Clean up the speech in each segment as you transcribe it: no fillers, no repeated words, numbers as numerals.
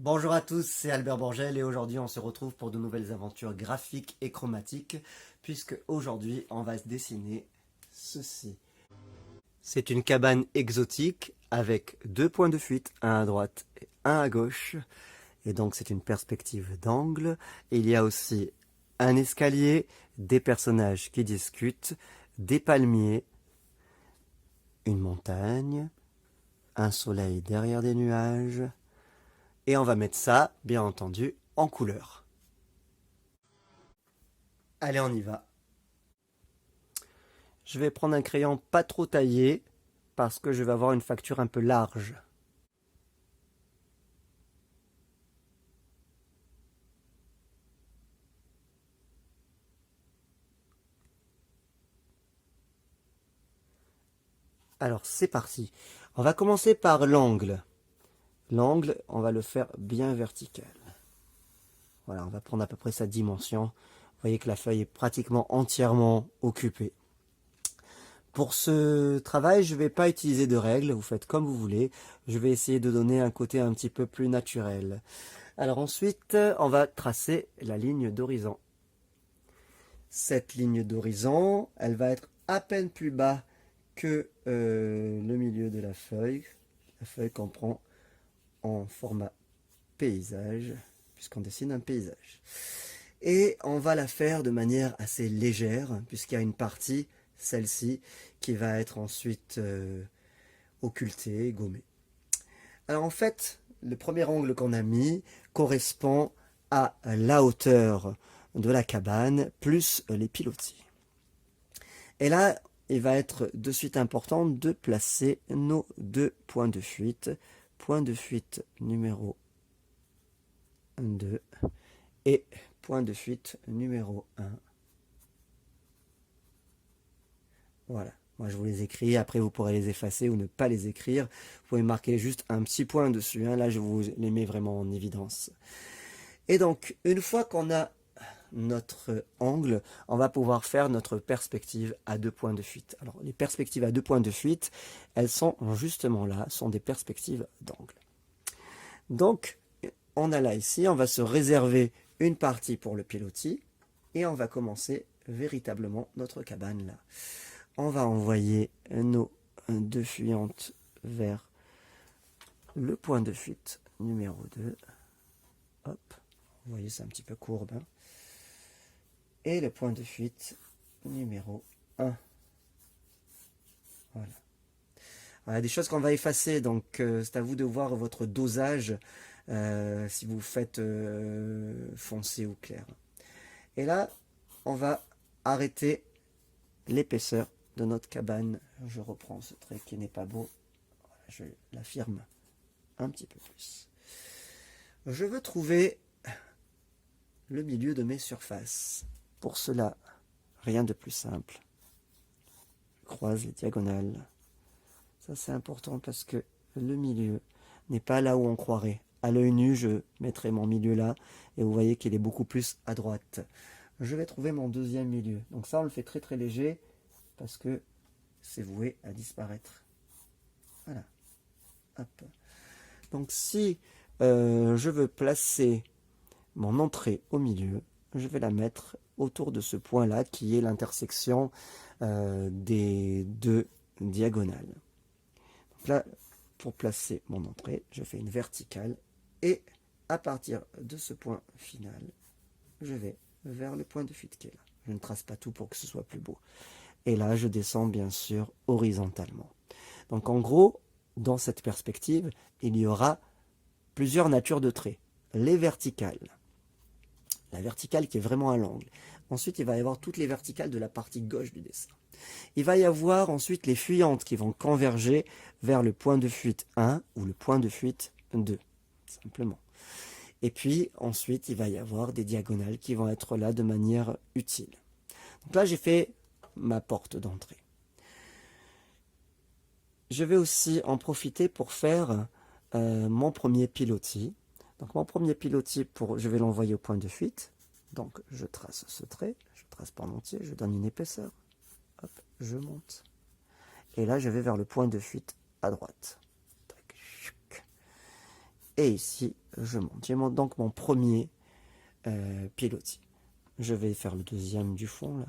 Bonjour à tous, c'est Albert Bourgel et aujourd'hui on se retrouve pour de nouvelles aventures graphiques et chromatiques puisque aujourd'hui on va se dessiner ceci. C'est une cabane exotique avec deux points de fuite, un à droite et un à gauche, et donc c'est une perspective d'angle. Il y a aussi un escalier, des personnages qui discutent, des palmiers, une montagne, un soleil derrière des nuages. Et on va mettre ça, bien entendu, en couleur. Allez, on y va. Je vais prendre un crayon pas trop taillé parce que je vais avoir une facture un peu large. Alors, c'est parti. On va commencer par l'angle. L'angle, on va le faire bien vertical. Voilà, on va prendre à peu près sa dimension. Vous voyez que la feuille est pratiquement entièrement occupée. Pour ce travail, je ne vais pas utiliser de règles, vous faites comme vous voulez. Je vais essayer de donner un côté un petit peu plus naturel. Alors ensuite, on va tracer la ligne d'horizon. Cette ligne d'horizon, elle va être à peine plus bas que le milieu de la feuille qu'on prend en format paysage, puisqu'on dessine un paysage. Et on va la faire de manière assez légère, puisqu'il y a une partie, celle-ci, qui va être ensuite occultée, gommée. Alors en fait, le premier angle qu'on a mis correspond à la hauteur de la cabane plus les pilotis. Et là, il va être de suite important de placer nos deux points de fuite. Point de fuite numéro 2 et point de fuite numéro 1. Voilà. Moi, je vous les écris. Après, vous pourrez les effacer ou ne pas les écrire. Vous pouvez marquer juste un petit point dessus. Là, je vous les mets vraiment en évidence. Et donc, une fois qu'on a notre angle, on va pouvoir faire notre perspective à deux points de fuite. Alors, les perspectives à deux points de fuite, elles sont justement là, sont des perspectives d'angle. Donc, on a là ici, on va se réserver une partie pour le pilotis et on va commencer véritablement notre cabane là. On va envoyer nos deux fuyantes vers le point de fuite numéro 2. Hop, vous voyez, c'est un petit peu courbe. Et le point de fuite numéro 1. Voilà. Voilà des choses qu'on va effacer, donc c'est à vous de voir votre dosage si vous faites foncé ou clair. Et là, on va arrêter l'épaisseur de notre cabane. Je reprends ce trait qui n'est pas beau. Voilà, je l'affirme un petit peu plus. Je veux trouver le milieu de mes surfaces. Pour cela, rien de plus simple. Je croise les diagonales. Ça, c'est important parce que le milieu n'est pas là où on croirait. À l'œil nu, je mettrai mon milieu là et vous voyez qu'il est beaucoup plus à droite. Je vais trouver mon deuxième milieu. Donc ça, on le fait très très léger parce que c'est voué à disparaître. Voilà. Hop. Donc si je veux placer mon entrée au milieu, je vais la mettre autour de ce point-là qui est l'intersection des deux diagonales. Donc là, pour placer mon entrée, je fais une verticale et à partir de ce point final, je vais vers le point de fuite qui est là. Je ne trace pas tout pour que ce soit plus beau. Et là, je descends bien sûr horizontalement. Donc en gros, dans cette perspective, il y aura plusieurs natures de traits. Les verticales. La verticale qui est vraiment à l'angle. Ensuite, il va y avoir toutes les verticales de la partie gauche du dessin. Il va y avoir ensuite les fuyantes qui vont converger vers le point de fuite 1 ou le point de fuite 2, simplement. Et puis ensuite, il va y avoir des diagonales qui vont être là de manière utile. Donc là, j'ai fait ma porte d'entrée. Je vais aussi en profiter pour faire mon premier pilotis. Donc mon premier pilotis, je vais l'envoyer au point de fuite. Donc je trace ce trait, je trace pas en entier, je donne une épaisseur. Hop, je monte. Et là, je vais vers le point de fuite à droite. Et ici, je monte. J'ai donc mon premier pilotis. Je vais faire le deuxième du fond, là.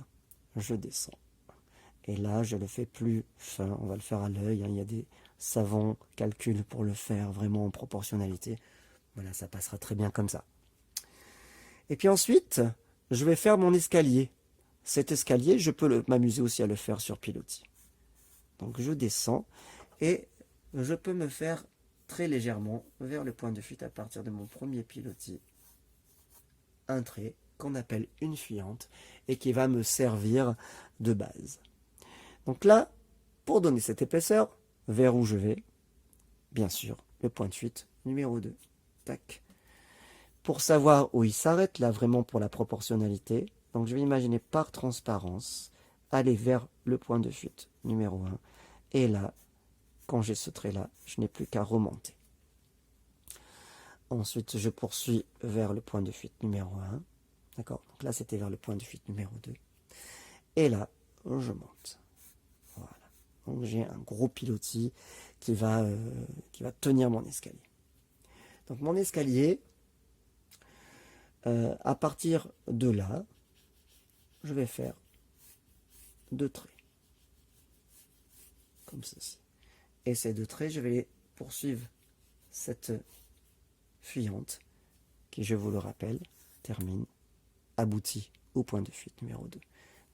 Je descends. Et là, je le fais plus fin. On va le faire à l'œil. Hein. Il y a des savants calculs pour le faire vraiment en proportionnalité. Voilà, ça passera très bien comme ça. Et puis ensuite, je vais faire mon escalier. Cet escalier, je peux m'amuser aussi à le faire sur pilotis. Donc je descends et je peux me faire très légèrement vers le point de fuite à partir de mon premier pilotis. Un trait qu'on appelle une fuyante et qui va me servir de base. Donc là, pour donner cette épaisseur, vers où je vais, bien sûr, le point de fuite numéro 2. Tac. Pour savoir où il s'arrête, là vraiment pour la proportionnalité, donc je vais imaginer par transparence, aller vers le point de fuite numéro 1. Et là, quand j'ai ce trait-là, je n'ai plus qu'à remonter. Ensuite, je poursuis vers le point de fuite numéro 1. D'accord? Donc là, c'était vers le point de fuite numéro 2. Et là, je monte. Voilà. Donc j'ai un gros pilotis qui va tenir mon escalier. Donc mon escalier, à partir de là, je vais faire 2 traits. Comme ceci. Et ces 2 traits, je vais les poursuivre cette fuyante qui, je vous le rappelle, termine, aboutit au point de fuite numéro 2.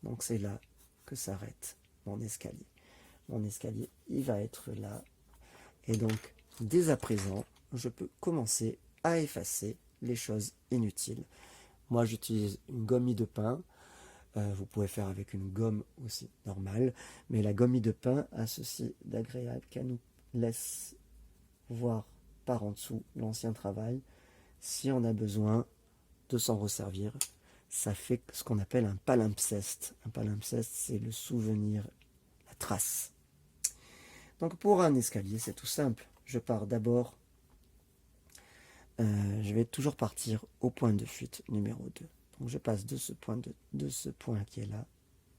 Donc c'est là que s'arrête mon escalier. Mon escalier, il va être là. Et donc, dès à présent, je peux commencer à effacer les choses inutiles. Moi, j'utilise une gomme de pain. Vous pouvez faire avec une gomme aussi normale. Mais la gomme de pain a ceci d'agréable qu'elle nous laisse voir par en dessous l'ancien travail. Si on a besoin de s'en resservir, ça fait ce qu'on appelle un palimpseste. Un palimpseste, c'est le souvenir, la trace. Donc pour un escalier, c'est tout simple. Je pars d'abord, je vais toujours partir au point de fuite numéro 2. Donc je passe de ce point qui est là,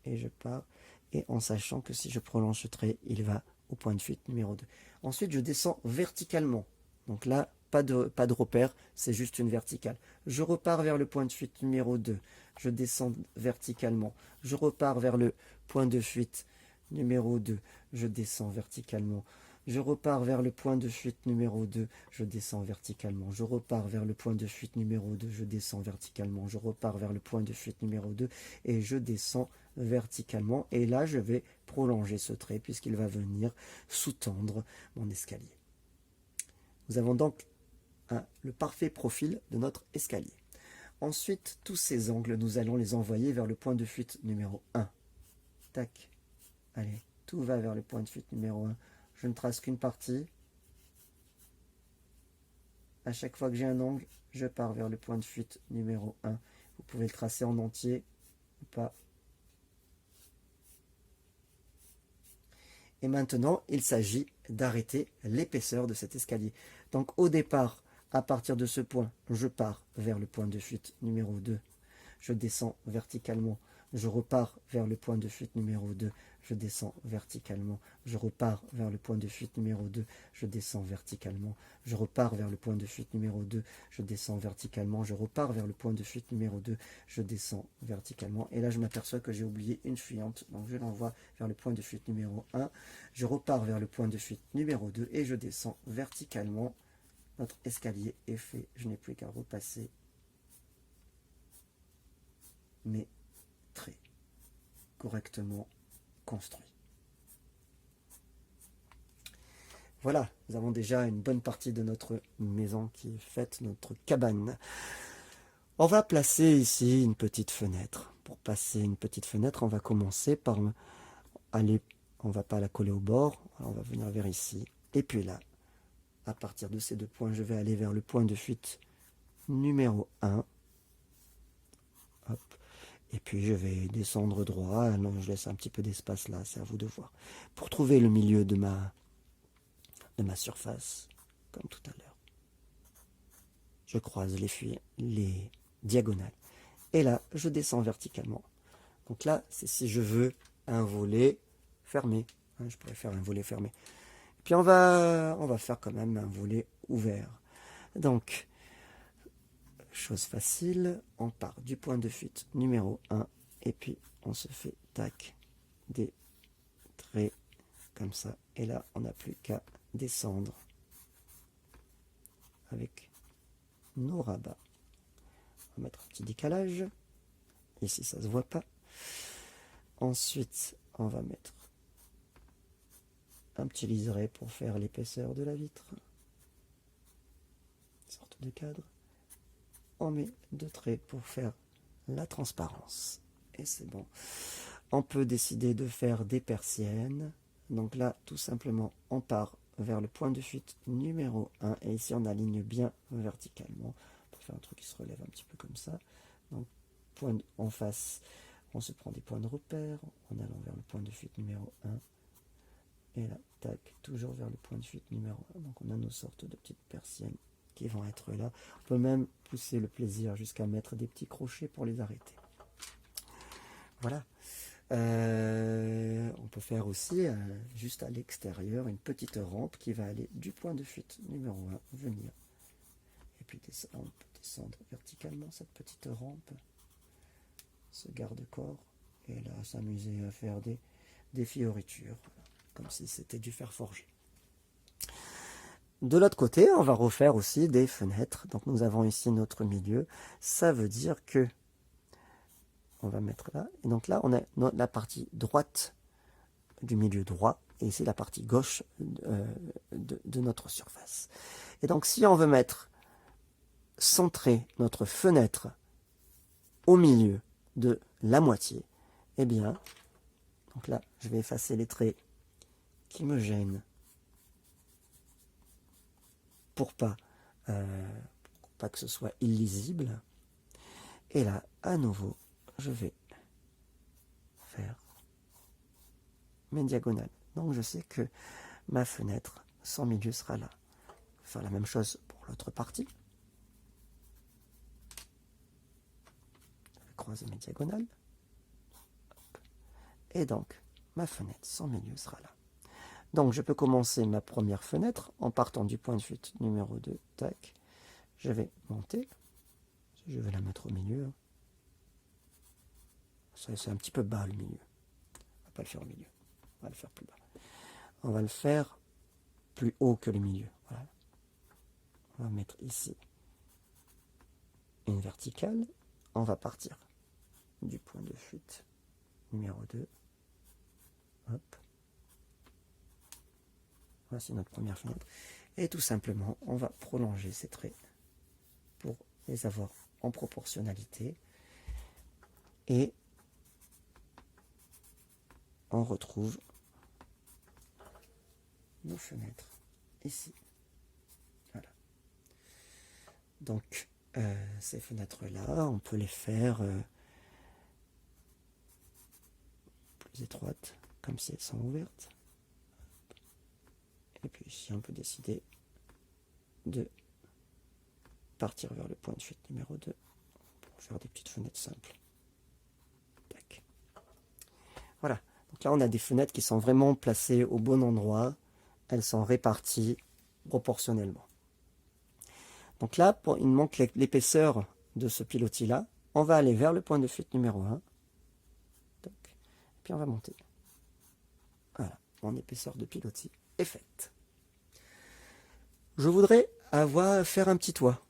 et je pars, et en sachant que si je prolonge ce trait, il va au point de fuite numéro 2. Ensuite, je descends verticalement. Donc là, pas de repère, c'est juste une verticale. Je repars vers le point de fuite numéro 2. Je descends verticalement. Je repars vers le point de fuite numéro 2. Je descends verticalement. Je repars vers le point de fuite numéro 2, je descends verticalement. Je repars vers le point de fuite numéro 2, je descends verticalement. Je repars vers le point de fuite numéro 2 et je descends verticalement. Et là, je vais prolonger ce trait puisqu'il va venir sous-tendre mon escalier. Nous avons donc le parfait profil de notre escalier. Ensuite, tous ces angles, nous allons les envoyer vers le point de fuite numéro 1. Tac. Allez, tout va vers le point de fuite numéro 1. Je ne trace qu'une partie. À chaque fois que j'ai un angle, je pars vers le point de fuite numéro 1. Vous pouvez le tracer en entier ou pas. Et maintenant, il s'agit d'arrêter l'épaisseur de cet escalier. Donc au départ, à partir de ce point, je pars vers le point de fuite numéro 2. Je descends verticalement. Je repars vers le point de fuite numéro 2. Je descends verticalement. Je repars vers le point de fuite numéro 2. Je descends verticalement. Je repars vers le point de fuite numéro 2. Je descends verticalement. Je repars vers le point de fuite numéro 2. Je descends verticalement. Et là, je m'aperçois que j'ai oublié une fuyante. Donc, je l'envoie vers le point de fuite numéro 1. Je repars vers le point de fuite numéro 2. Et je descends verticalement. Notre escalier est fait. Je n'ai plus qu'à repasser mes traits correctement construits. Voilà, nous avons déjà une bonne partie de notre maison qui est faite, notre cabane. On va placer ici une petite fenêtre. Pour passer une petite fenêtre, on va commencer par aller, on ne va pas la coller au bord, on va venir vers ici. Et puis là, à partir de ces 2 points, je vais aller vers le point de fuite numéro 1. Hop. Et puis je vais descendre droit. Non, je laisse un petit peu d'espace là, c'est à vous de voir. Pour trouver le milieu de ma surface, comme tout à l'heure, je croise les diagonales. Et là, je descends verticalement. Donc là, c'est si je veux un volet fermé. Je pourrais faire un volet fermé. Et puis on va faire quand même un volet ouvert. Donc, chose facile, on part du point de fuite numéro 1 et puis on se fait tac des traits comme ça. Et là, on n'a plus qu'à descendre avec nos rabats. On va mettre un petit décalage. Ici, ça ne se voit pas. Ensuite, on va mettre un petit liseré pour faire l'épaisseur de la vitre. Une sorte de cadre. On met 2 traits pour faire la transparence. Et c'est bon. On peut décider de faire des persiennes. Donc là, tout simplement, on part vers le point de fuite numéro 1. Et ici, on aligne bien verticalement. Pour faire un truc qui se relève un petit peu comme ça. Donc, point en face, on se prend des points de repère en allant vers le point de fuite numéro 1. Et là, tac, toujours vers le point de fuite numéro 1. Donc on a nos sortes de petites persiennes qui vont être là. On peut même pousser le plaisir jusqu'à mettre des petits crochets pour les arrêter. Voilà. On peut faire aussi, juste à l'extérieur, une petite rampe qui va aller du point de fuite numéro 1, venir. Et puis on peut descendre verticalement cette petite rampe, ce garde-corps, et là s'amuser à faire des fioritures, comme si c'était du fer forgé. De l'autre côté, on va refaire aussi des fenêtres. Donc nous avons ici notre milieu. Ça veut dire que on va mettre là. Et donc là, on a la partie droite du milieu droit. Et ici, la partie gauche de notre surface. Et donc, si on veut centrer notre fenêtre au milieu de la moitié, eh bien, donc là, je vais effacer les traits qui me gênent pour pas que ce soit illisible. Et là, à nouveau, je vais faire mes diagonales. Donc je sais que ma fenêtre, son milieu sera là. Je vais faire la même chose pour l'autre partie. Je vais croiser mes diagonales. Et donc, ma fenêtre, son milieu sera là. Donc je peux commencer ma première fenêtre en partant du point de fuite numéro 2. Tac. Je vais monter. Je vais la mettre au milieu. C'est un petit peu bas le milieu. On va pas le faire au milieu. On va le faire plus bas. On va le faire plus haut que le milieu. Voilà. On va mettre ici une verticale. On va partir du point de fuite numéro 2. Hop. Voici notre première fenêtre. Et tout simplement, on va prolonger ces traits pour les avoir en proportionnalité. Et on retrouve nos fenêtres ici. Voilà. Donc, ces fenêtres-là, on peut les faire plus étroites, comme si elles sont ouvertes. Et puis ici, on peut décider de partir vers le point de fuite numéro 2 pour faire des petites fenêtres simples. Tac. Voilà. Donc là, on a des fenêtres qui sont vraiment placées au bon endroit. Elles sont réparties proportionnellement. Donc là, il manque l'épaisseur de ce pilotis-là. On va aller vers le point de fuite numéro 1. Tac. Et puis on va monter. Voilà. Mon épaisseur de pilotis est faite. Je voudrais faire un petit toit.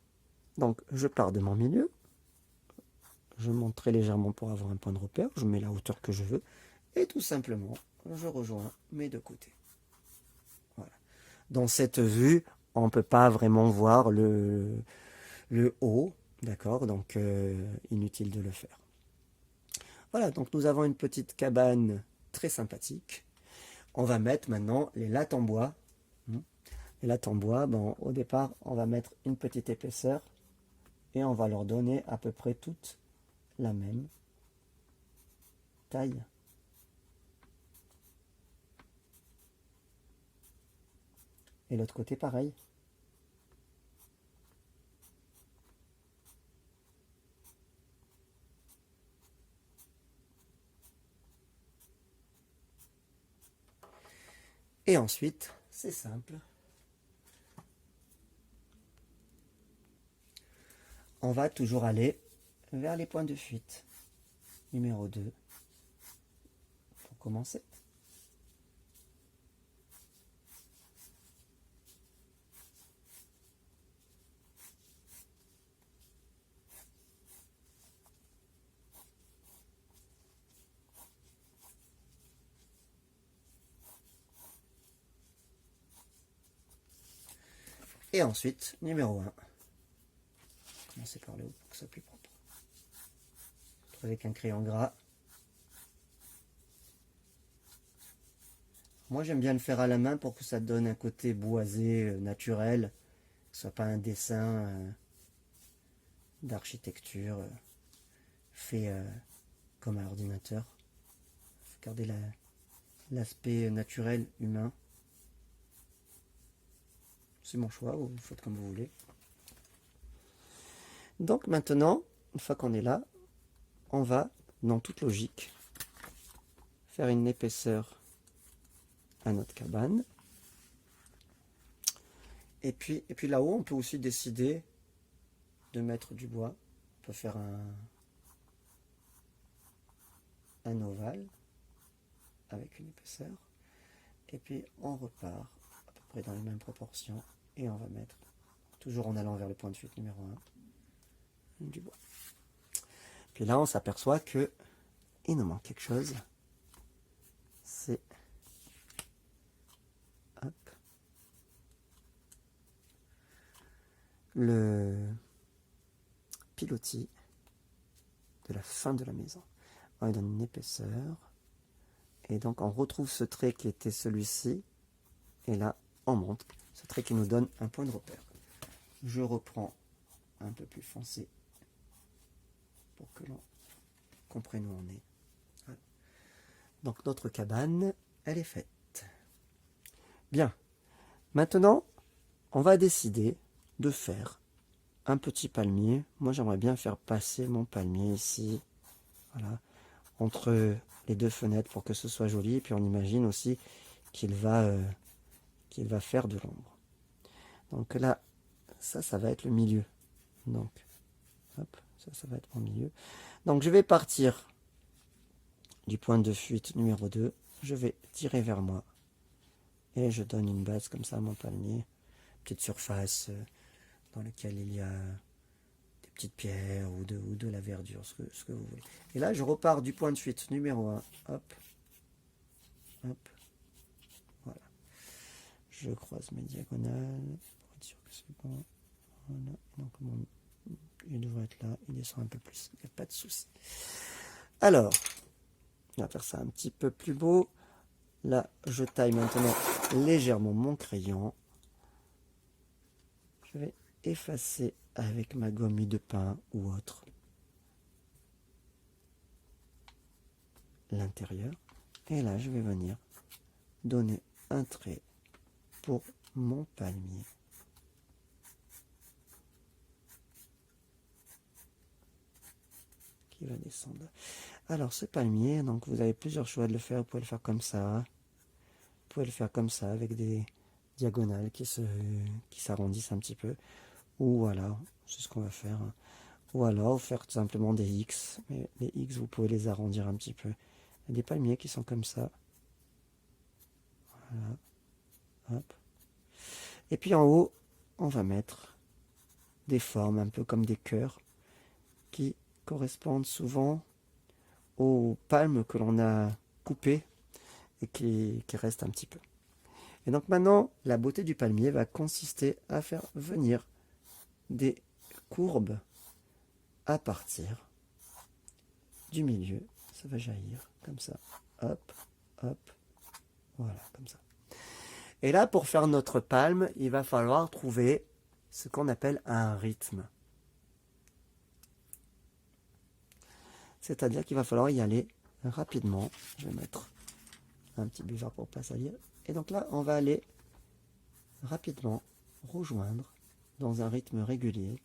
Donc je pars de mon milieu. Je monte très légèrement pour avoir un point de repère. Je mets la hauteur que je veux. Et tout simplement, je rejoins mes deux côtés. Voilà. Dans cette vue, on ne peut pas vraiment voir le haut. D'accord? Donc inutile de le faire. Voilà, donc nous avons une petite cabane très sympathique. On va mettre maintenant les lattes en bois. Les lattes en bois, bon, au départ, on va mettre une petite épaisseur et on va leur donner à peu près toute la même taille. Et l'autre côté, pareil. Et ensuite, c'est simple. on va toujours aller vers les points de fuite. Numéro 2, pour commencer. Et ensuite, numéro 1. Commencer par le haut pour que ce soit plus propre. Avec un crayon gras. Moi, j'aime bien le faire à la main pour que ça donne un côté boisé, naturel. Que ce soit pas un dessin d'architecture fait comme un ordinateur. Faut garder l'aspect naturel, humain. C'est mon choix, vous faites comme vous voulez. Donc maintenant, une fois qu'on est là, on va, dans toute logique, faire une épaisseur à notre cabane. Et puis là-haut, on peut aussi décider de mettre du bois. On peut faire un ovale avec une épaisseur. Et puis on repart à peu près dans les mêmes proportions. Et on va mettre, toujours en allant vers le point de fuite numéro 1, du bois. Puis là, on s'aperçoit que il nous manque quelque chose. C'est le pilotis de la fin de la maison. On lui donne une épaisseur. Et donc, on retrouve ce trait qui était celui-ci. Et là, on monte. Ce trait qui nous donne un point de repère. Je reprends un peu plus foncé pour que l'on comprenne où on est. Voilà. Donc notre cabane, elle est faite. Bien. Maintenant, on va décider de faire un petit palmier. Moi, j'aimerais bien faire passer mon palmier ici. Voilà. Entre les deux fenêtres pour que ce soit joli. Et puis on imagine aussi qu'il va faire de l'ombre. Donc là, ça va être le milieu. Donc, hop, ça va être mon milieu. Donc je vais partir du point de fuite numéro 2. Je vais tirer vers moi. Et je donne une base comme ça à mon palmier. Petite surface dans laquelle il y a des petites pierres ou de la verdure, ce que vous voulez. Et là, je repars du point de fuite numéro 1. Hop, hop, voilà. Je croise mes diagonales. Sûr que c'est bon. Voilà. Donc il devrait être là. Il descend un peu plus. Il n'y a pas de souci. Alors, on va faire ça un petit peu plus beau. Là, je taille maintenant légèrement mon crayon. Je vais effacer avec ma gomme de pain ou autre l'intérieur. Et là, je vais venir donner un trait pour mon palmier. Va descendre. Alors ce palmier, donc vous avez plusieurs choix de le faire. Vous pouvez le faire comme ça, vous pouvez le faire comme ça avec des diagonales qui s'arrondissent un petit peu, ou voilà, c'est ce qu'on va faire. Ou alors faire tout simplement des X, mais les X vous pouvez les arrondir un petit peu. Il y a des palmiers qui sont comme ça. Voilà. Hop. Et puis en haut, on va mettre des formes un peu comme des cœurs qui correspondent souvent aux palmes que l'on a coupées et qui restent un petit peu. Et donc maintenant, la beauté du palmier va consister à faire venir des courbes à partir du milieu. Ça va jaillir comme ça. Hop, hop, voilà, comme ça. Et là, pour faire notre palme, il va falloir trouver ce qu'on appelle un rythme. C'est-à-dire qu'il va falloir y aller rapidement. Je vais mettre un petit buvard pour pas salir. Et donc là, on va aller rapidement rejoindre dans un rythme régulier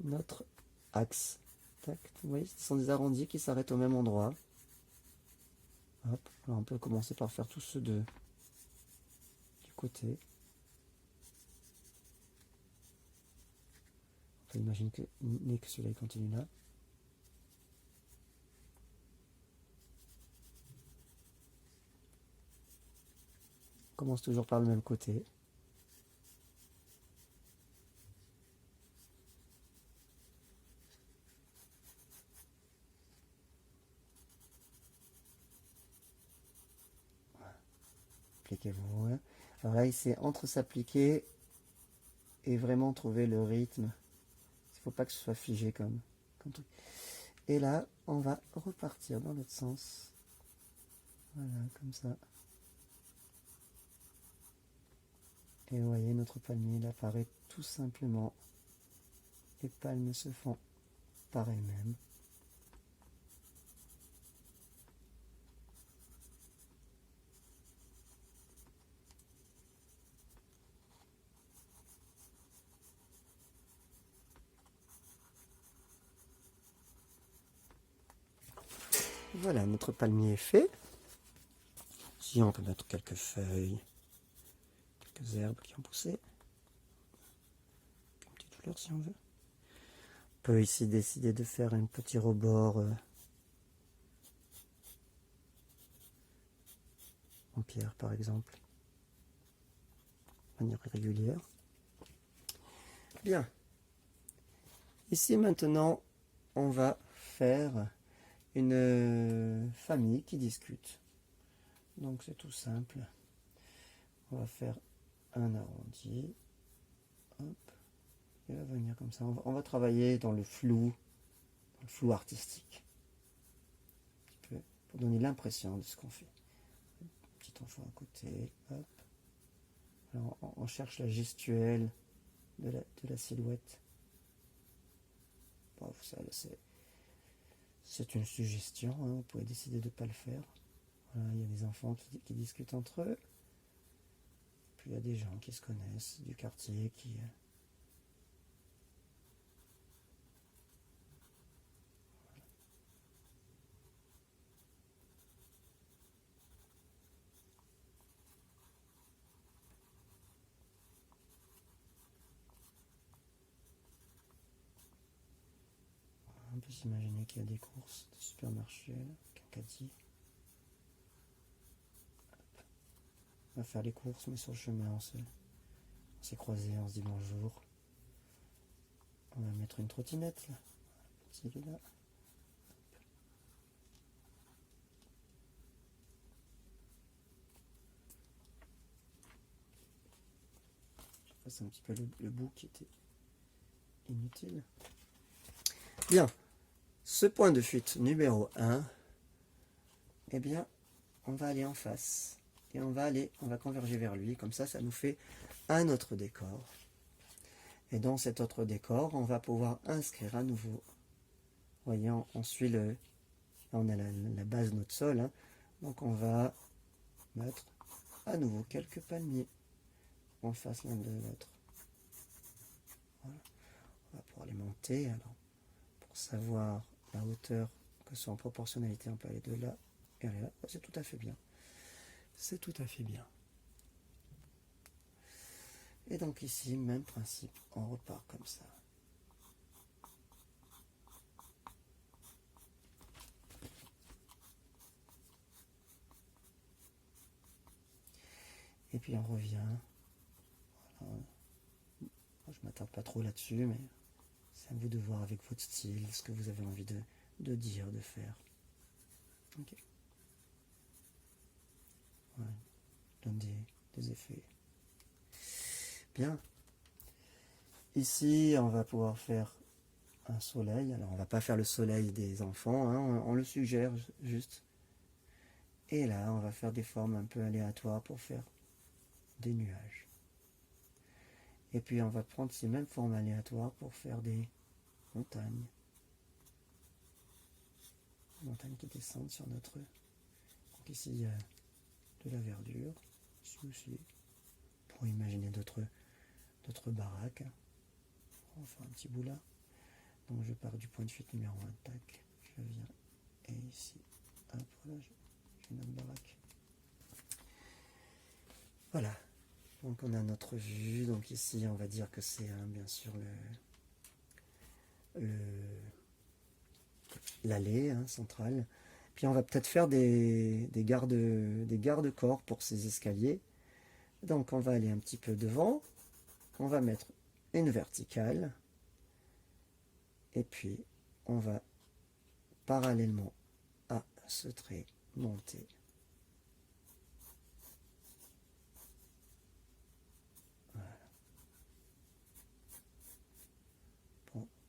notre axe. Tac, vous voyez, ce sont des arrondis qui s'arrêtent au même endroit. Hop, alors on peut commencer par faire tous ceux du côté. peut imaginer que celui-là continue là. On commence toujours par le même côté. Appliquez-vous. Hein. Alors là, c'est entre s'appliquer et vraiment trouver le rythme. Il ne faut pas que ce soit figé comme truc. Et là, on va repartir dans l'autre sens. Voilà, comme ça. Et vous voyez, notre palmier, il apparaît tout simplement. Les palmes se font par elles-mêmes. Voilà, notre palmier est fait. Si on peut mettre quelques feuilles, quelques herbes qui ont poussé. Une petite fleur si on veut. On peut ici décider de faire un petit rebord en pierre par exemple, de manière régulière. Bien. Ici maintenant, on va faire une famille qui discute. Donc c'est tout simple. On va faire un arrondi. Hop. Il va venir comme ça. On va travailler dans le flou artistique. Un petit peu pour donner l'impression de ce qu'on fait. Petit enfant à côté. Hop. Alors on cherche la gestuelle de la silhouette. Bon, c'est une suggestion. Hein. Vous pouvez décider de ne pas le faire. Voilà, il y a des enfants qui discutent entre eux. Puis il y a des gens qui se connaissent du quartier qui... On peut s'imaginer qu'il y a des courses de supermarché, avec un caddie. On va faire les courses, mais sur le chemin, on s'est croisés, on se dit bonjour. On va mettre une trottinette, là. Celui-là. Je passe un petit peu le bout qui était inutile. Bien. Ce point de fuite numéro 1, eh bien, on va aller en face. Et on va converger vers lui. Comme ça, ça nous fait un autre décor. Et dans cet autre décor, on va pouvoir inscrire à nouveau. Vous voyez, on suit là, on a la base de notre sol. Hein. Donc on va mettre à nouveau quelques palmiers en face l'un de l'autre. Voilà. On va pouvoir les monter. Alors, pour savoir la hauteur, que ce soit en proportionnalité, on peut aller de là et aller là. C'est tout à fait bien. C'est tout à fait bien. Et donc ici, même principe, on repart comme ça. Et puis on revient. Voilà. Je ne m'attarde pas trop là-dessus, mais c'est à vous de voir avec votre style ce que vous avez envie de dire, de faire. Ok. Voilà. Donne des effets. Bien. Ici, on va pouvoir faire un soleil. Alors, on va pas faire le soleil des enfants, hein, on le suggère juste. Et là, on va faire des formes un peu aléatoires pour faire des nuages. Et puis, on va prendre ces mêmes formes aléatoires pour faire des montagnes. Des montagnes qui descendent sur notre... Donc ici, il y a de la verdure. Ici aussi. Pour imaginer d'autres baraques. On va faire un petit bout là. Donc je pars du point de fuite numéro 1, tac, je viens, et ici, hop, là, j'ai notre baraque. Voilà, donc on a notre vue, donc ici on va dire que c'est bien sûr l'allée hein, centrale. Puis on va peut-être faire des garde-corps pour ces escaliers. Donc on va aller un petit peu devant. On va mettre une verticale. Et puis on va parallèlement à ce trait monter. Voilà.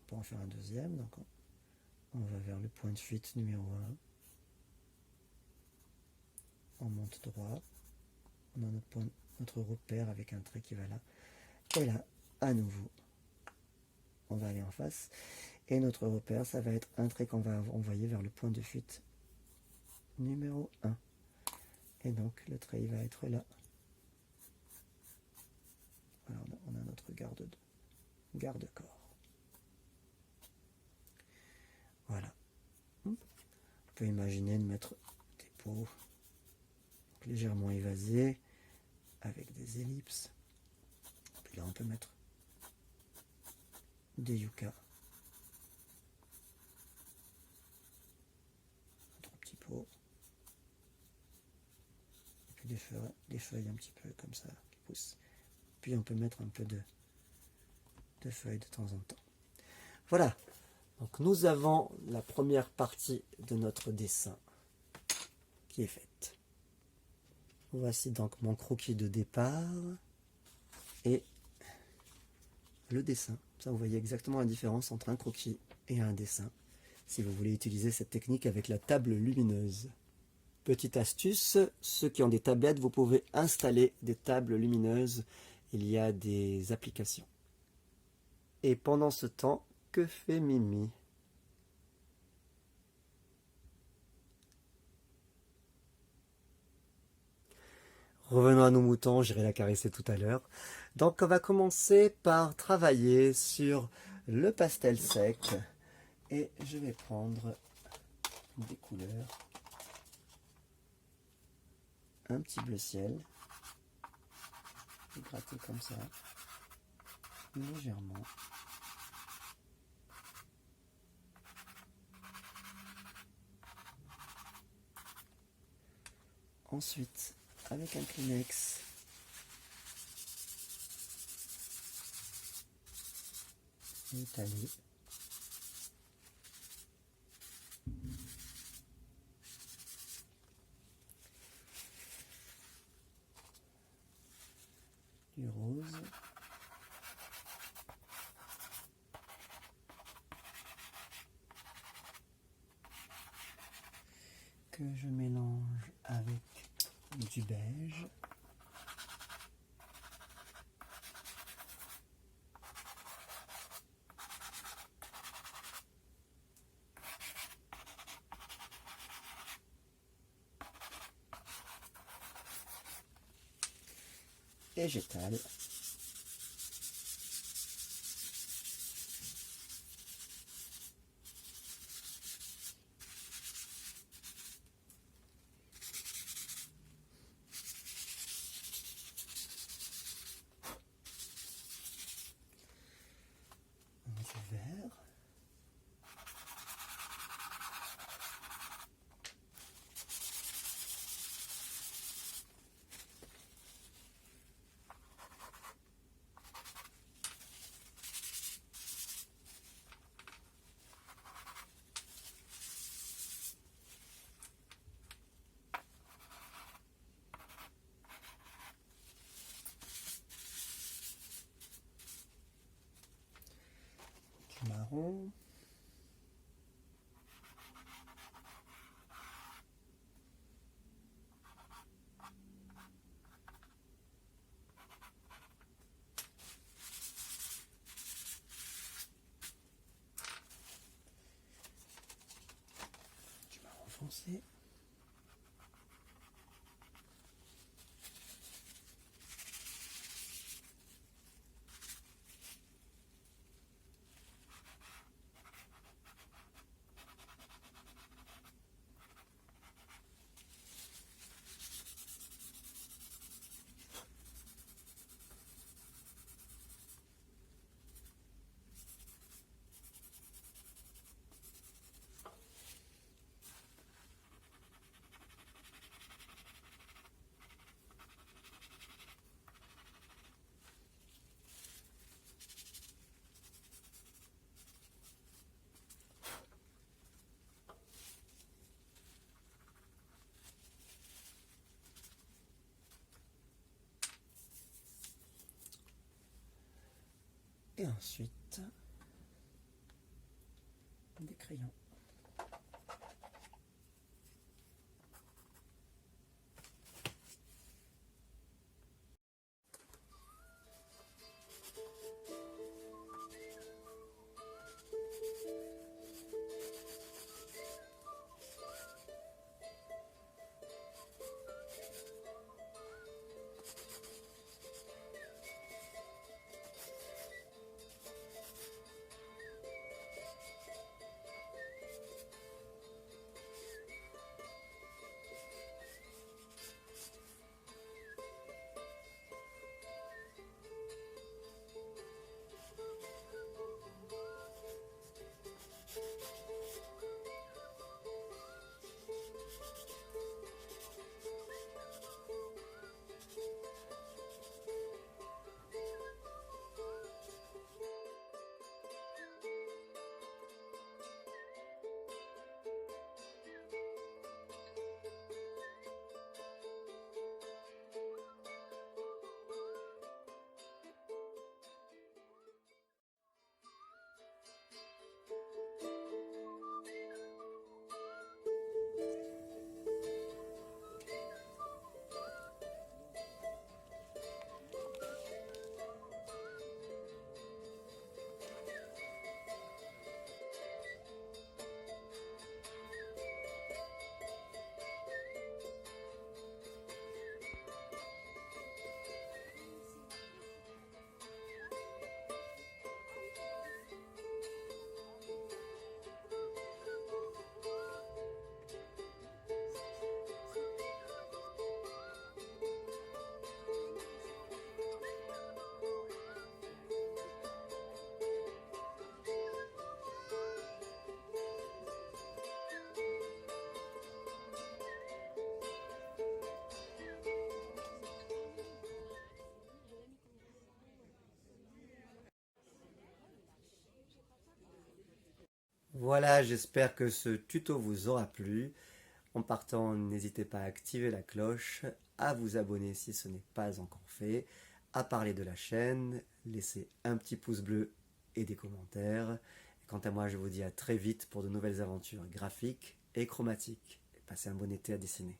Pour en faire un deuxième, donc on va vers le point de fuite numéro 1. On monte droit. On a notre repère avec un trait qui va là. Et là, à nouveau, on va aller en face. Et notre repère, ça va être un trait qu'on va envoyer vers le point de fuite numéro 1. Et donc, le trait il va être là. Voilà, on a notre garde-corps. Voilà. On peut imaginer de mettre des pots légèrement évasés avec des ellipses. Puis là, on peut mettre des yuccas. D'autres petits pots. Et puis des feuilles un petit peu comme ça qui poussent. Puis on peut mettre un peu de feuilles de temps en temps. Voilà. Donc nous avons la première partie de notre dessin qui est faite. Voici donc mon croquis de départ et le dessin. Ça, vous voyez exactement la différence entre un croquis et un dessin, si vous voulez utiliser cette technique avec la table lumineuse. Petite astuce, ceux qui ont des tablettes, vous pouvez installer des tables lumineuses. Il y a des applications. Et pendant ce temps, que fait Mimi? Revenons à nos moutons, j'irai la caresser tout à l'heure. Donc on va commencer par travailler sur le pastel sec. Et je vais prendre des couleurs. Un petit bleu ciel. Et gratter comme ça. Légèrement. Ensuite, avec un Kleenex, étaler. Du rose. Que je mélange avec du beige. Et j'étale. Du vert. Du marron. Du marron foncé. Et ensuite, des crayons. Voilà, j'espère que ce tuto vous aura plu. En partant, n'hésitez pas à activer la cloche, à vous abonner si ce n'est pas encore fait, à parler de la chaîne, laisser un petit pouce bleu et des commentaires. Et quant à moi, je vous dis à très vite pour de nouvelles aventures graphiques et chromatiques. Et passez un bon été à dessiner.